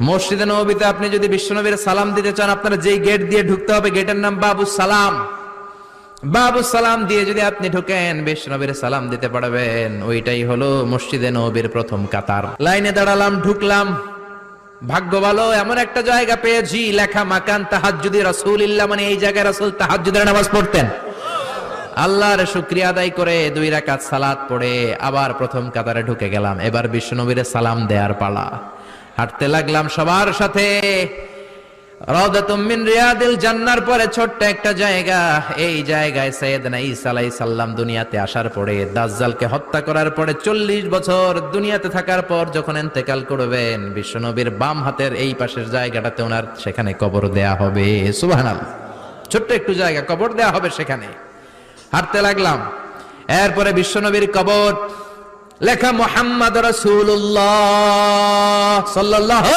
মসজিদে নববীতে আপনি যদি বিশ্বনবীর সালাম দিতে চান, আপনারা যেই গেট দিয়ে ঢুকতে হবে, গেটের নাম বাবুস সালাম। বাবুস সালাম দিয়ে যদি আপনি ঢুকেন, বিশ্বনবীর সালাম দিতে পারবেন। ওইটাই হলো মসজিদে নববীর প্রথম কাতার। লাইনে দাঁড়ালাম, ঢুকলাম। ভাগ্য ভালো, এমন একটা জায়গা পেয়েছি লেখা মাকান তাহাজ্জুদি রাসূলিল্লাহ, মানে এই জায়গায় রাসূল তাহাজ্জুদের নামাজ পড়তেন। আল্লাহর শুকরিয়া আদায় করে 2 রাকাত সালাত পড়ে আবার প্রথম কাতারে ঢুকে গেলাম। এবার বিশ্বনবীর সালাম দেওয়ার পালা। হাঁটতে লাগলাম সবার সাথে। রাউদাতুম মিন রিয়াদিল জান্নার পরে ছোট্ট একটা জায়গা, এই জায়গায় সাইয়েদনা ঈসা আলাইহিস সালাম দুনিয়াতে আসার পরে, দাজ্জালকে হত্যা করার পরে 40 বছর দুনিয়াতে থাকার পর যখন ইন্তেকাল করবেন, বিশ্বনবীর বাম হাতের এই পাশের জায়গাটাতে ওনার সেখানে কবর দেয়া হবে। সুবহানাল্লাহ, ছোট্ট একটু জায়গা, কবর দেয়া হবে সেখানে। হাঁটতে লাগলাম, এরপরে বিশ্বনবীর কবর, লেখা মুহাম্মদ রাসূলুল্লাহ সাল্লাল্লাহু